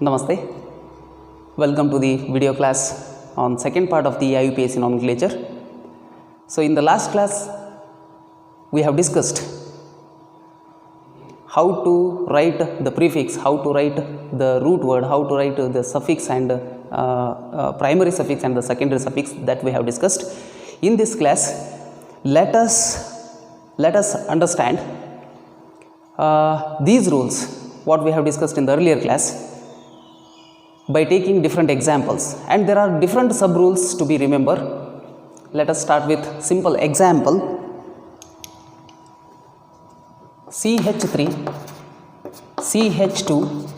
Namaste. Welcome to the video class on second part of the IUPAC nomenclature. So in the last class we have discussed how to write the prefix, how to write the root word, how to write the suffix and primary suffix and the secondary suffix that we have discussed. In this class let us understand these rules what we have discussed in the earlier class by taking different examples, and there are different sub rules to be remember. Let us start with simple example. CH3 CH2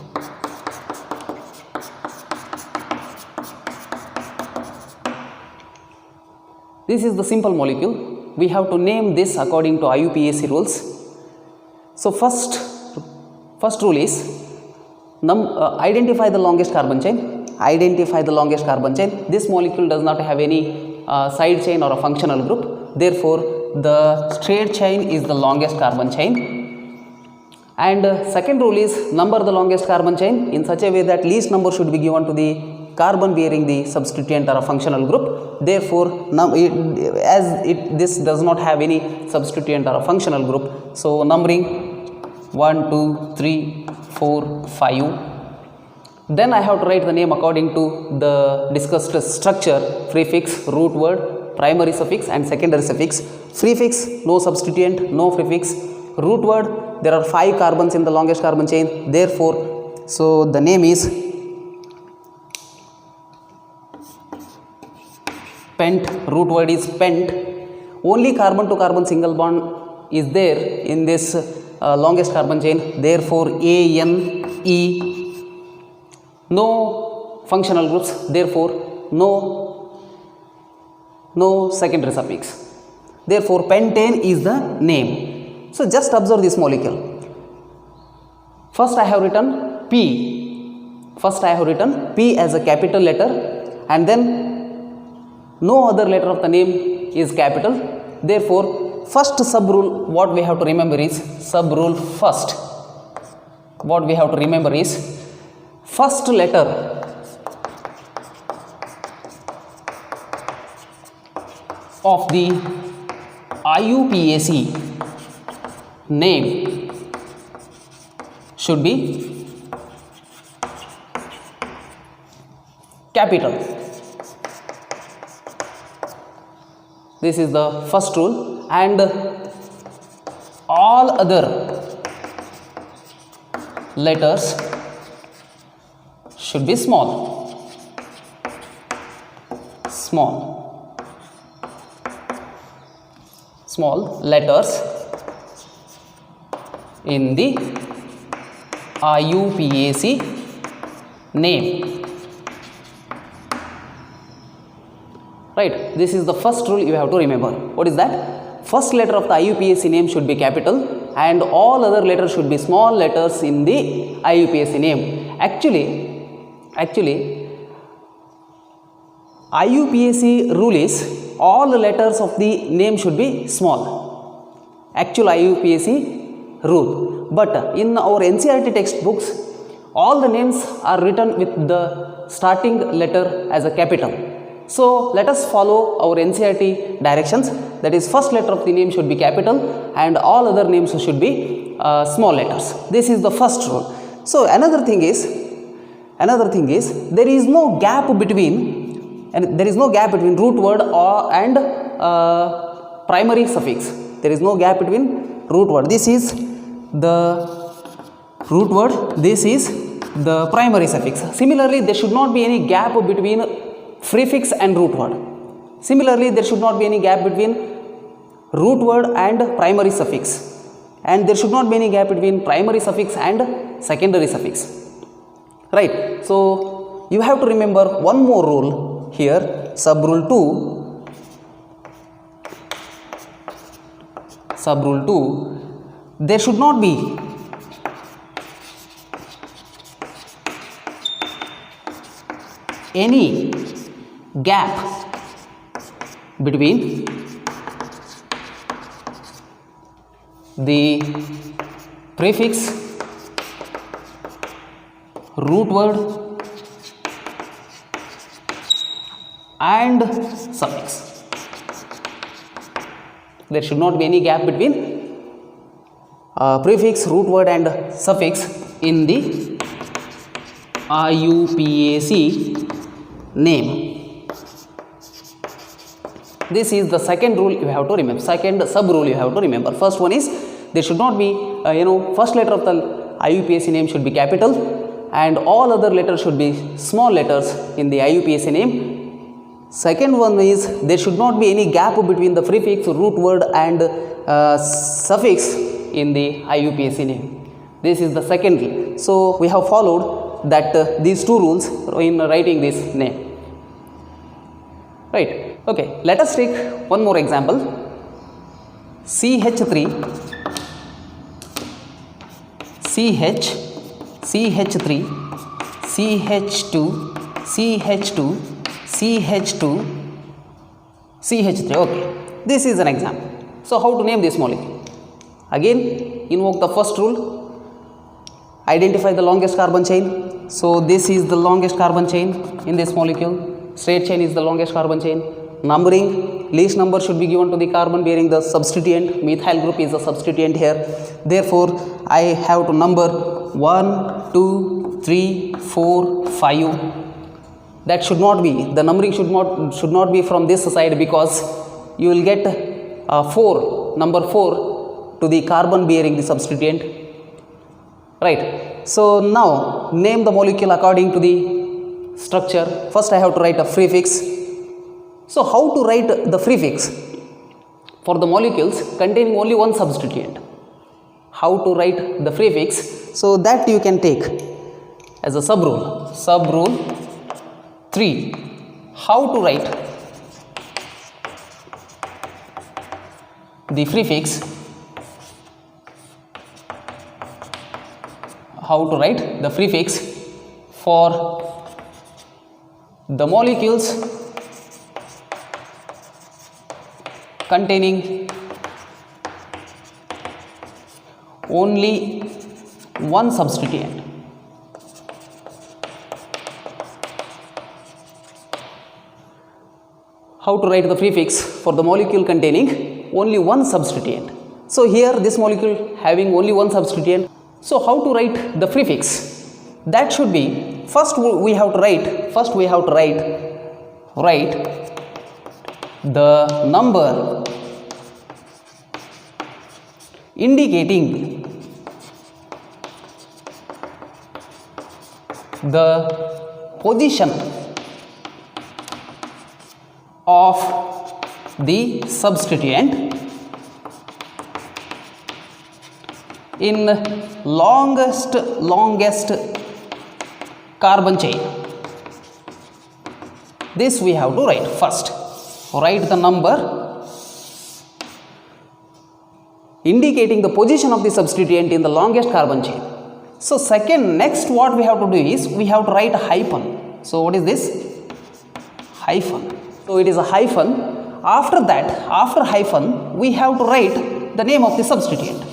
this is the simple molecule. We have to name this according to IUPAC rules. So first rule is identify the longest carbon chain. Identify the longest carbon chain. This molecule does not have any side chain or a functional group. Therefore, the straight chain is the longest carbon chain. And second rule is number the longest carbon chain in such a way that least number should be given to the carbon bearing the substituent or a functional group. Therefore, this does not have any substituent or a functional group. So numbering 1, 2, 3, 4, 5. Then I have to write the name according to the discussed structure: prefix, root word, primary suffix and secondary suffix. Prefix, no substituent, no prefix. Root word, there are 5 carbons in the longest carbon chain. Therefore, so the name is pent. Root word is pent. Only carbon to carbon single bond is there in this longest carbon chain. Therefore, ANE. No functional groups. Therefore, no secondary suffix. Therefore, pentane is the name. So just observe this molecule. First I have written P. First I have written P as a capital letter, and then no other letter of the name is capital. Therefore, first sub rule what we have to remember is sub rule first. What we have to remember is first letter of the IUPAC name should be capital. This is the first rule, and all other letters should be small. Small letters in the IUPAC name. Right, this is the first rule you have to remember. What is that? First letter of the IUPAC name should be capital and all other letters should be small letters in the IUPAC name. Actually IUPAC rule is all letters of the name should be small. Actual IUPAC rule. But in our NCERT textbooks, all the names are written with the starting letter as a capital. So let us follow our NCERT directions. That is, first letter of the name should be capital and all other names should be small letters. This is the first rule. So another thing is there is no gap between root word and primary suffix. There is no gap between root word. This is the root word. This is the primary suffix. Similarly, there should not be any gap between prefix and root word. Similarly, there should not be any gap between root word and primary suffix, and there should not be any gap between primary suffix and secondary suffix. Right. So you have to remember one more rule here, sub rule 2. Sub rule 2. There should not be any gap between the prefix, root word and suffix. There should not be any gap between prefix, root word and suffix in the IUPAC name. This is the second rule you have to remember, second sub rule you have to remember. First one is there should not be first letter of the IUPAC name should be capital and all other letters should be small letters in the IUPAC name. Second one is there should not be any gap between the prefix, root word and suffix in the IUPAC name. This is the second rule. So we have followed that these two rules in writing this name. Right. Okay. Let us take one more example. CH3, CH, CH3, CH2, CH2, CH2, CH3. Okay. This is an example. So how to name this molecule? Again, invoke the first rule. Identify the longest carbon chain. So this is the longest carbon chain in this molecule. Straight chain is the longest carbon chain. Numbering, least number should be given to the carbon bearing the substituent. Methyl group is a substituent here. Therefore, I have to number 1, 2, 3, 4, 5. That should not be, the numbering should not be from this side because you will get number 4 to the carbon bearing the substituent. Right. So now name the molecule according to the structure. First I have to write a prefix. So how to write the prefix for the molecules containing only one substituent? How to write the prefix? So that you can take as a sub rule. Sub rule 3. How to write the prefix? How to write the prefix for the molecules containing only one substituent. How to write the prefix for the molecule containing only one substituent. So here this molecule having only one substituent. So how to write the prefix? That should be first we have to write the number indicating the position of the substituent in longest carbon chain. This we have to write first. Write the number indicating the position of the substituent in the longest carbon chain. So second, next what we have to do is we have to write a hyphen. So what is this? Hyphen. So it is a hyphen. After that, after hyphen, we have to write the name of the substituent.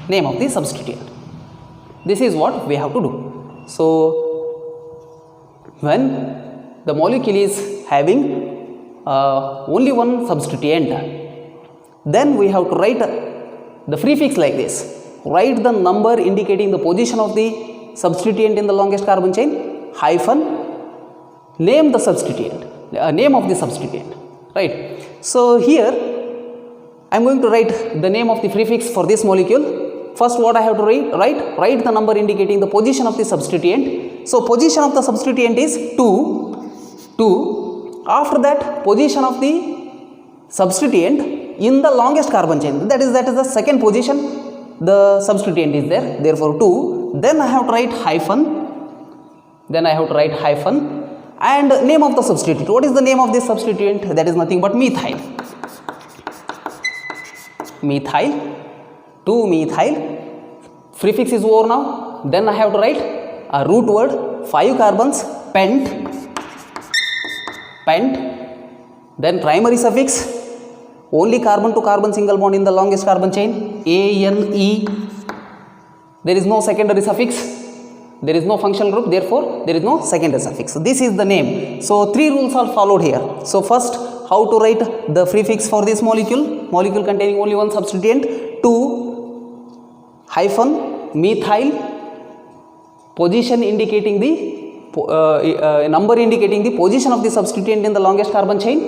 Name of the substituent. This is what we have to do. So when the molecule is having only one substituent, then we have to write the prefix like this. Write the number indicating the position of the substituent in the longest carbon chain, hyphen, name the substituent, name of the substituent. Right. So here I am going to write the name of the prefix for this molecule. First what I have to write the number indicating the position of the substituent. So position of the substituent is 2. After that, position of the substituent in the longest carbon chain. That is the second position. The substituent is there. Therefore 2. Then I have to write hyphen. And name of the substituent. What is the name of this substituent? That is nothing but methyl. 2-methyl. Prefix is over now. Then I have to write a root word, 5 carbons, pent. Then primary suffix only carbon to carbon single bond in the longest carbon chain, ANE. There is no secondary suffix, there is no functional group, therefore there is no secondary suffix. So this is the name. So 3 rules are followed here. So first, how to write the prefix for this molecule containing only one substituent. 2 hyphen methyl, position indicating the number indicating the position of the substituent in the longest carbon chain.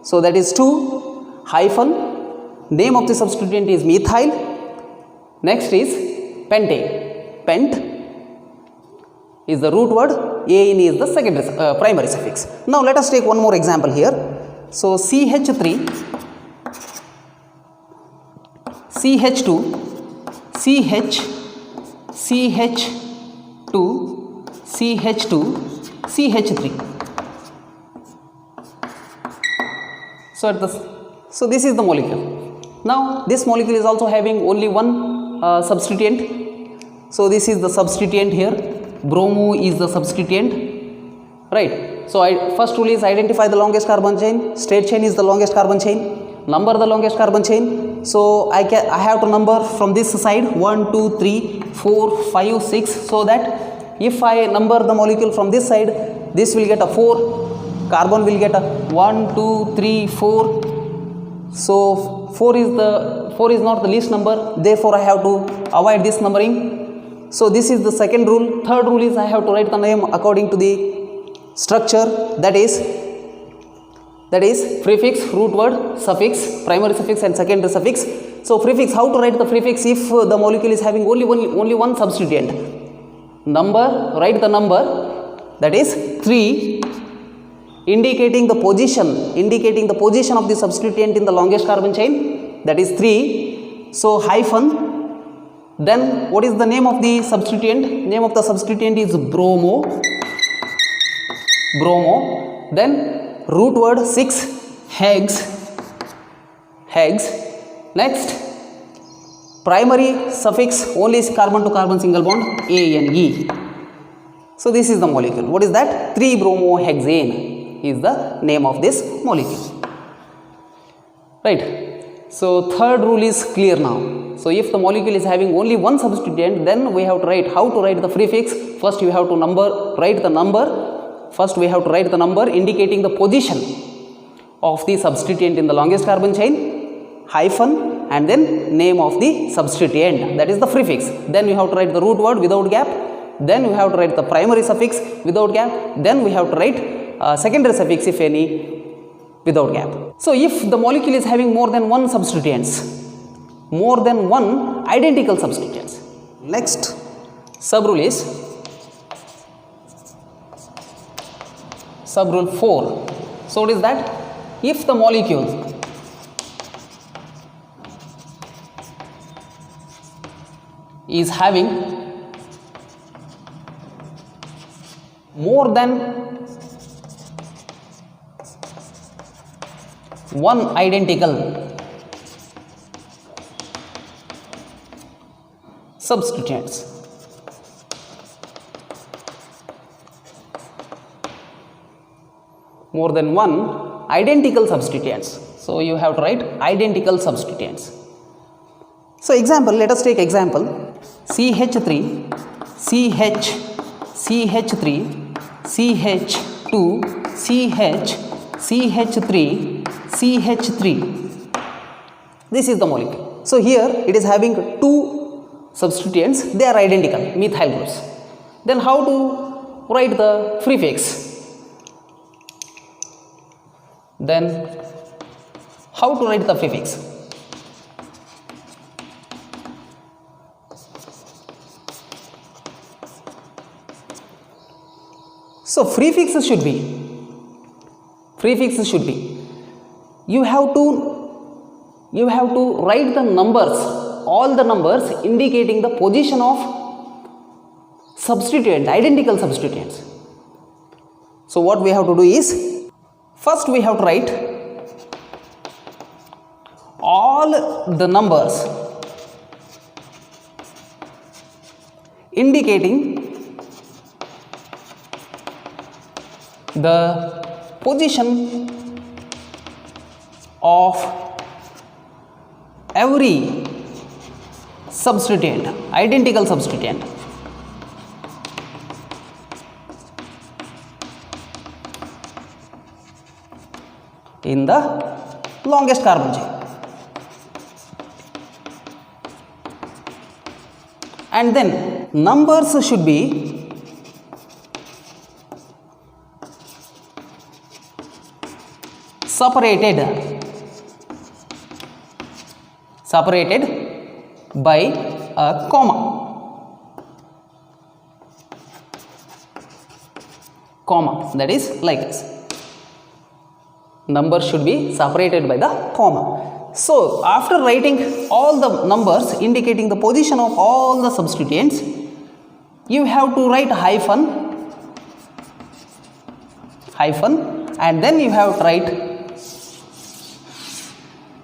So that is 2 hyphen, name of the substituent is methyl. Next is pentane. Pent is the root word, ane is the secondary primary suffix. Now let us take one more example here. So CH3, CH2, CH, CH2, CH2, CH3. So this is the molecule. Now this molecule is also having only one substituent. So this is the substituent here. Bromo is the substituent, right? So first rule is identify the longest carbon chain. Straight chain is the longest carbon chain. Number the longest carbon chain. So I have to number from this side 1, 2, 3, 4, 5, 6. So that if I number the molecule from this side, this will get a 4. Carbon will get a 1, 2, 3, 4. So 4 is not the least number. Therefore I have to avoid this numbering. So this is the second rule. Third rule is I have to write the name according to the structure, that is prefix, root word, suffix, primary suffix and secondary suffix. So prefix, how to write the prefix if the molecule is having only one substituent? Number, write the number, that is 3, indicating the position of the substituent in the longest carbon chain, that is 3. So hyphen. Then what is the name of the substituent? Name of the substituent is bromo. Then root word 6, hex. Next, primary suffix, only carbon to carbon single bond, ANE. So this is the molecule. What is that? 3-bromohexane is the name of this molecule, right? So third rule is clear now. So if the molecule is having only one substituent, then we have to write how to write the prefix. First you have to write the number. First we have to write the number indicating the position of the substituent in the longest carbon chain, hyphen, and then name of the substituent, that is the prefix. Then you have to write the root word without gap. Then we have to write the primary suffix without gap. Then we have to write secondary suffix, if any, without gap. So if the molecule is having more than one substituents, more than one identical substituents. Next subrule is subrule 4. So what is that? If the molecule is having more than one identical substituents, more than one identical substituents. So you have to write identical substituents. So example, let us take example CH3, CH, CH3, CH2, CH, CH3, CH3. This is the molecule. So here it is having two substituents, they are identical, methyl groups. Then how to write the prefix? Then how to write the prefix? So prefixes should be, you have to write the numbers, all the numbers indicating the position of substituent, identical substituents. So what we have to do is, first we have to write all the numbers indicating the position of every substituent, identical substituent. In the longest carbon chain. And then numbers should be separated by a comma. That is like this. Numbers should be separated by the comma. So after writing all the numbers indicating the position of all the substituents, you have to write hyphen, and then you have to write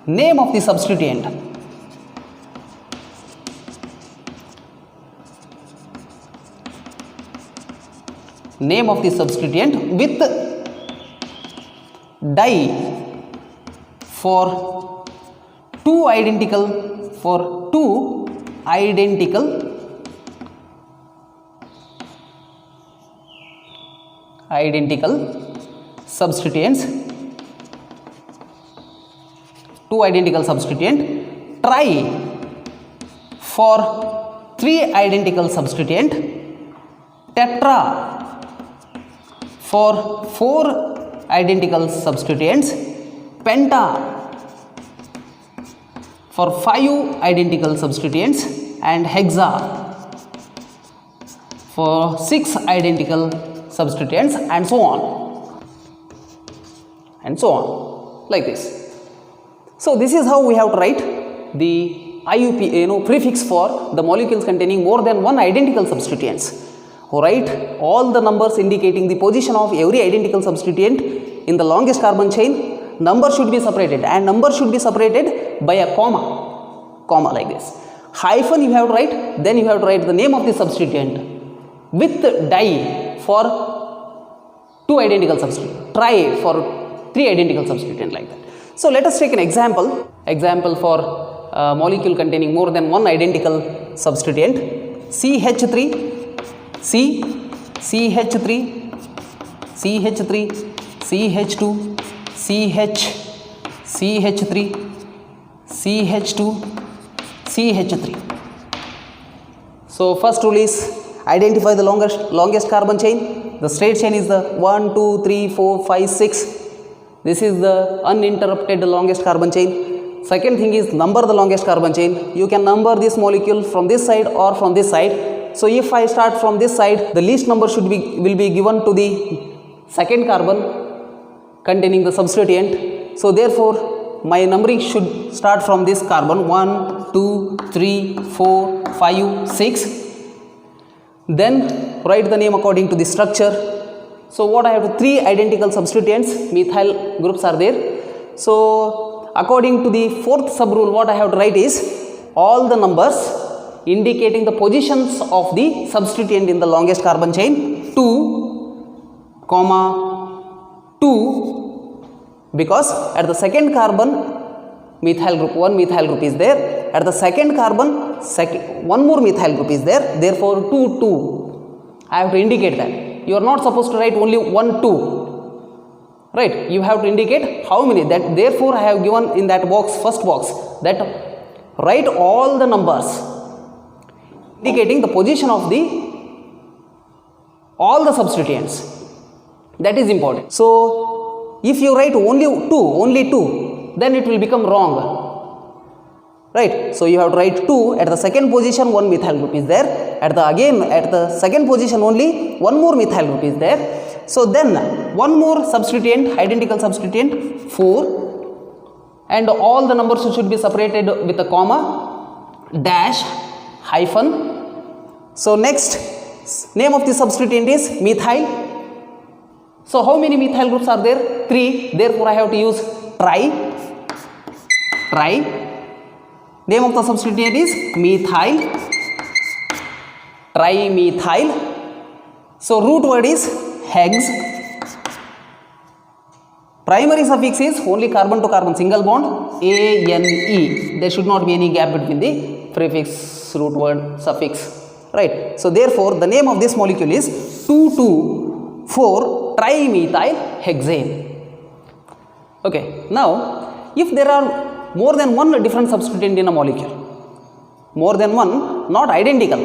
name of the substituent. Name of the substituent with die for two identical substituents, try for three identical substituent, tetra for four identical substituents, penta for 5 identical substituents, and hexa for 6 identical substituents, and so on like this. So this is how we have to write the IUP prefix for the molecules containing more than one identical substituents. Write all the numbers indicating the position of every identical substituent in the longest carbon chain. Number should be separated, and number should be separated by a comma like this. Hyphen you have to write, then you have to write the name of the substituent with die for two identical substituents, try for three identical substituents, like that. So let us take an example for a molecule containing more than one identical substituent. CH3, CH3, CH2, CH3, CH2, CH3. So first rule is identify the longest carbon chain. The straight chain is the 1, 2, 3, 4, 5, 6. This is the uninterrupted longest carbon chain. Second thing is number the longest carbon chain. You can number this molecule from this side or from this side. So if I start from this side, the least number will be given to the second carbon containing the substituent. So therefore my numbering should start from this carbon 1, 2, 3, 4, 5, 6. Then write the name according to the structure. So what I have to, 3 identical substituents, methyl groups are there. So according to the fourth sub rule, what I have to write is all the numbers indicating the positions of the substituent in the longest carbon chain. 2, 2, because at the second carbon one methyl group is there. At the second carbon one more methyl group is there. Therefore 2, 2. I have to indicate that. You are not supposed to write only 1, 2. Right? You have to indicate how many. That therefore I have given in that box, first box, that write all the numbers indicating the position of all the substituents. That is important. So if you write only two, then it will become wrong. Right? So you have to write 2. At the second position one methyl group is there. At the second position only one more methyl group is there. So then one more substituent, identical substituent, 4, and all the numbers should be separated with a comma, dash, hyphen. So next, name of the substituent is methyl. So how many methyl groups are there? 3. Therefore I have to use tri. Name of the substituent is methyl, trimethyl. So root word is hex. Primary suffix is only carbon to carbon single bond ANE. There should not be any gap between the prefix, root word, suffix, right? So therefore the name of this molecule is 2,2,4 trimethyl hexane. Okay, now if there are more than one different substituent in a molecule, more than one, not identical,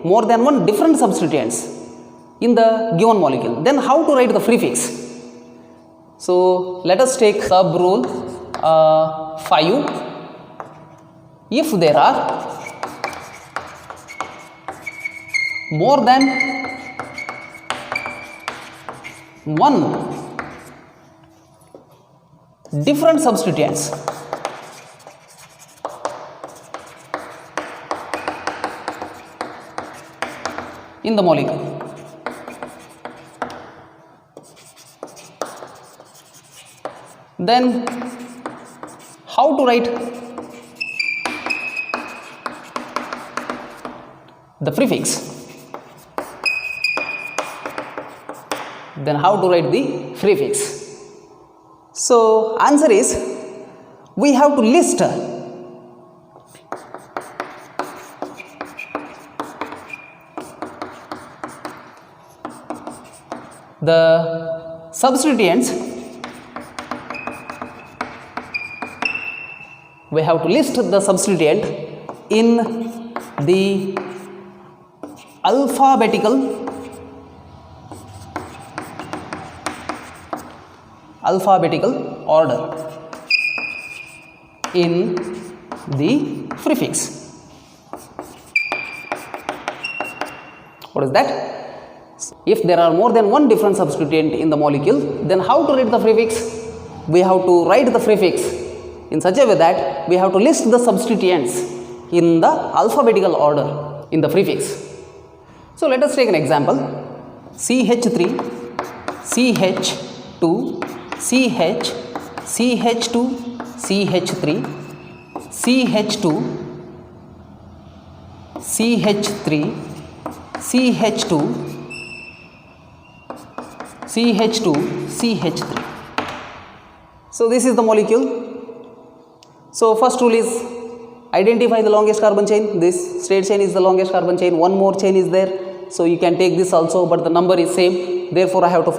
more than one different substituents in the given molecule, then how to write the prefix? So let us take sub rule 5. If there are more than one different substituents in the molecule, then how to write the prefix? Then how to write the prefix? So answer is, we have to list the substituents. We have to list the substituent in the alphabetical order in the prefix. What is that? If there are more than one different substituent in the molecule, then how to write the prefix? We have to write the prefix in such a way that we have to list the substituents in the alphabetical order in the prefix. So let us take an example: CH3, CH2, CH, CH2, CH3, CH2, CH3, CH2, CH2, CH3. So this is the molecule. So first rule is identify the longest carbon chain. This straight chain is the longest carbon chain. One more chain is there. So you can take this also, but the number is same. Therefore I have to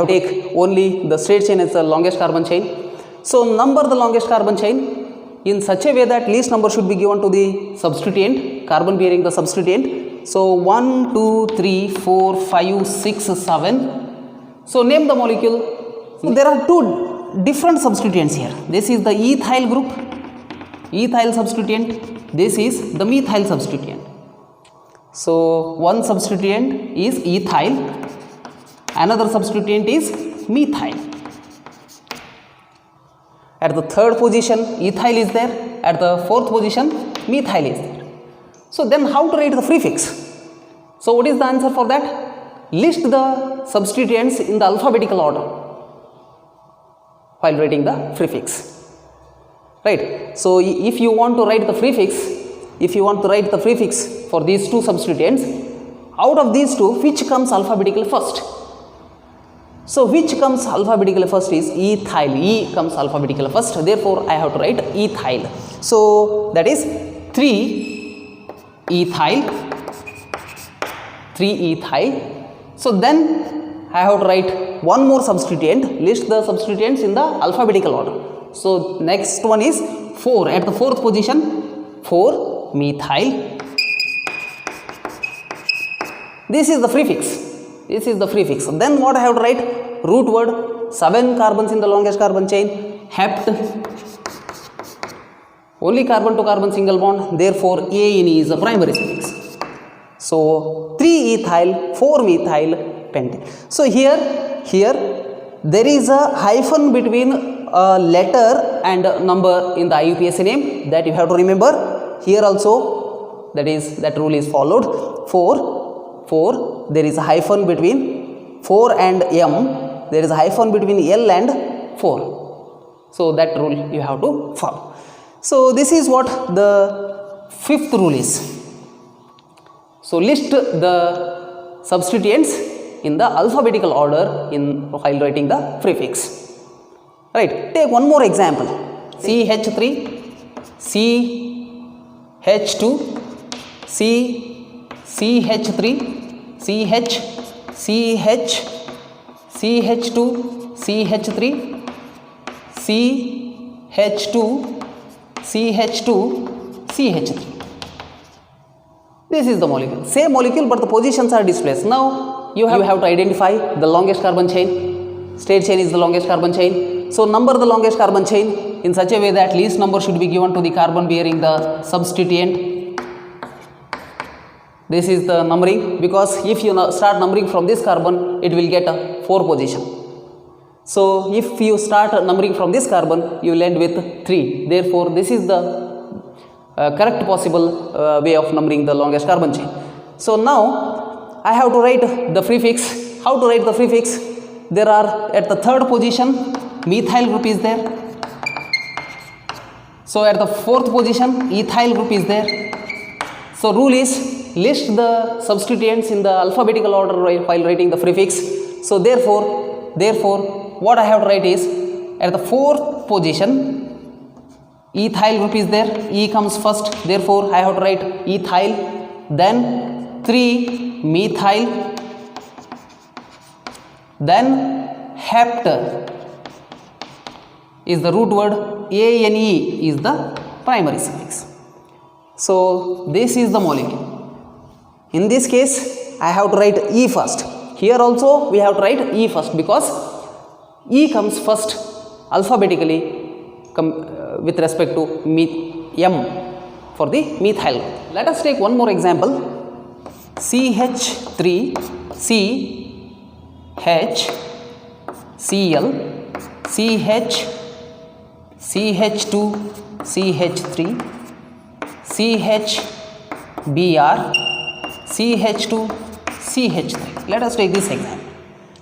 take only the straight chain as the longest carbon chain. So number the longest carbon chain in such a way that least number should be given to the substituent, carbon bearing the substituent. So 1, 2, 3, 4, 5, 6, 7. So name the molecule. So there are two different substituents here. This is the ethyl group, ethyl substituent. This is the methyl substituent. So one substituent is ethyl, another substituent is methyl. At the third position ethyl is there, at the fourth position methyl is there. So then how to write the prefix? So what is the answer for that? List the substituents in the alphabetical order while writing the prefix, right? So if you want to write the prefix, for these two substituents, out of these two, which comes alphabetically first? So which comes alphabetically first is ethyl. E comes alphabetically first. Therefore I have to write ethyl. So that is 3 ethyl. So then I have to write one more substituent, list the substituents in the alphabetical order. So next one is 4, at the fourth position 4 methyl. This is the prefix. Then what I have to write? Root word, 7 carbons in the longest carbon chain, hept, only carbon to carbon single bond, therefore ANE is the primary suffix. So 3 ethyl, 4 methyl, pentyl. So here there is a hyphen between a letter and a number in the IUPAC name, that you have to remember. Here also that rule is followed. 4, there is a hyphen between 4 and M, there is a hyphen between L and 4. So that rule you have to follow. So this is what the fifth rule is. So list the substituents in the alphabetical order while writing the prefix. Right. Take one more example. CH3, CH2, CH3, CH, CH, CH2, CH3, CH2, CH2, CH3. This is the molecule. Same molecule, but the positions are displaced. Now you have to identify the longest carbon chain. Straight chain is the longest carbon chain. So number the longest carbon chain in such a way that least number should be given to the carbon bearing the substituent. This is the numbering, because if you start numbering from this carbon, it will get a 4 position. So if you start numbering from this carbon, you will end with 3. Therefore, this is the correct possible way of numbering the longest carbon chain. So now I have to write the prefix. How to write the prefix? There are at the 3rd position methyl group is there. So at the 4th position ethyl group is there. So rule is list the substituents in the alphabetical order while writing the prefix. So therefore what I have to write is at the 4th position ethyl group is there. E comes first, therefore I have to write ethyl, then 3 methyl, then hept is the root word, ANE is the primary suffix. So this is the molecule. In this case I have to write E first. Here also we have to write E first, because E comes first alphabetically with respect to M for the methyl. Let us take one more example. CH3, CH, Cl, CH, CH2, CH3, CH, Br, CH2, CH3. Let us take this example.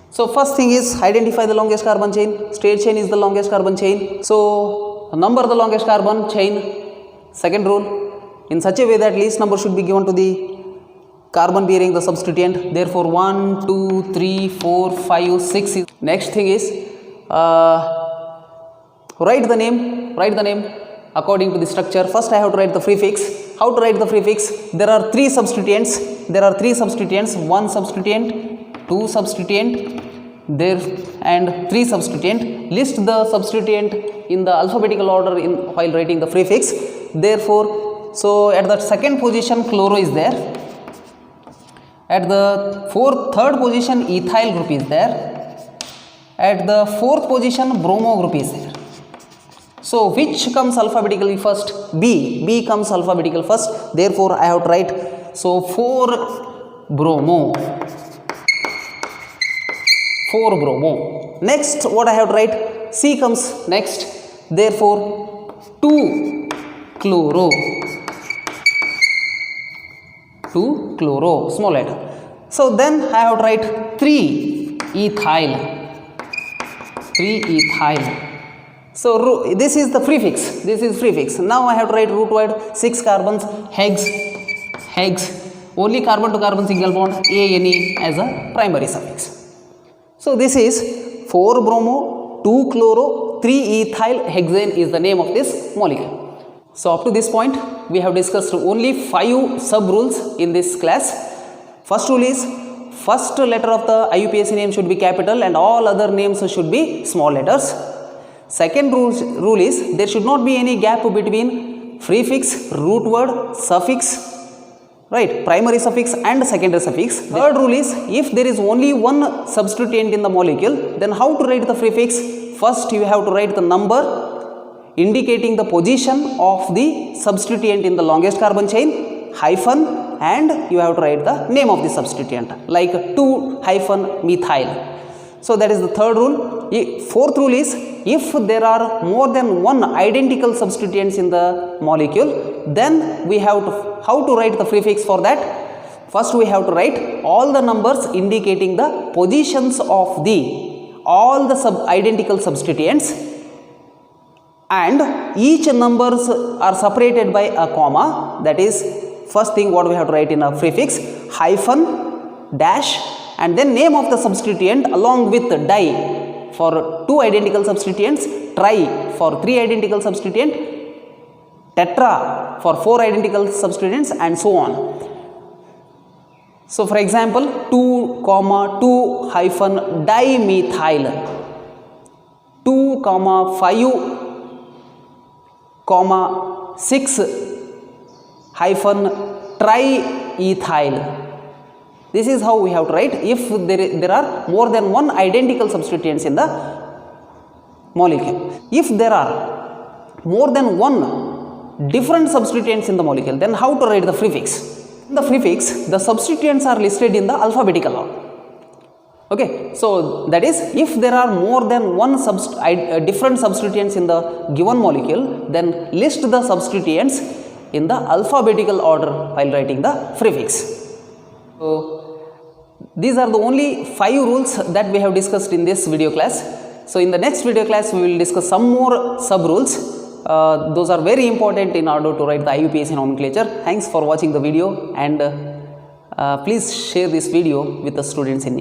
So first thing is identify the longest carbon chain. Straight chain is the longest carbon chain. So number the longest carbon chain. Second rule, in such a way that least number should be given to the carbon bearing the substituent. Therefore 1, 2, 3, 4, 5, 6. Next thing is write the name according to the structure. First I have to write the prefix. How to write the prefix? There are 3 substituents. One substituent, 2 substituent, there and 3 substituent. List the substituent in the alphabetical order while writing the prefix. Therefore, so at the 2nd position chloro is there. At the 3rd position ethyl group is there. At the 4th position bromo group is there. So which comes alphabetically first? B comes alphabetical first. Therefore I have to write, so 4 bromo. Next what I have to write? C comes next. Therefore 2 chloro, small letter. So then I have to write 3 ethyl. So this is the prefix. Now I have to write root word, 6 carbons, hex. Only carbon to carbon single bond, ANE as a primary suffix. So this is 4 bromo, 2 chloro, 3 ethyl hexane is the name of this molecule. So up to this point we have discussed only 5 sub rules in this class. First rule is first letter of the IUPAC name should be capital and all other names should be small letters. Second rule is there should not be any gap between prefix, root word, suffix, right, primary suffix and secondary suffix. Third rule is if there is only one substituent in the molecule, then how to write the prefix? First you have to write the number indicating the position of the substituent in the longest carbon chain, hyphen, and you have to write the name of the substituent like 2-methyl. So that is the third rule. Fourth rule is if there are more than one identical substituents in the molecule, then we have to, how to write the prefix for that? First we have to write all the numbers indicating the positions of all the identical substituents, and each numbers are separated by a comma. That is first thing what we have to write in a prefix, hyphen, dash, and then name of the substituent along with the die for 2 identical substituents, tri for 3 identical substituent, tetra for 4 identical substituents, and so on. So for example, 2, 2 hyphen dimethyl, 2, 5, 6 hyphen triethyl. This is how we have to write if there are more than one identical substituents in the molecule. If there are more than one different substituents in the molecule, then how to write the prefix? In the prefix, the substituents are listed in the alphabetical order. Okay, so that is, if there are more than one different substituents in the given molecule, then list the substituents in the alphabetical order while writing the prefix. So these are the only 5 rules that we have discussed in this video class. So in the next video class, we will discuss some more sub rules. Those are very important in order to write the IUPAC nomenclature. Thanks for watching the video, and please share this video with the students in need.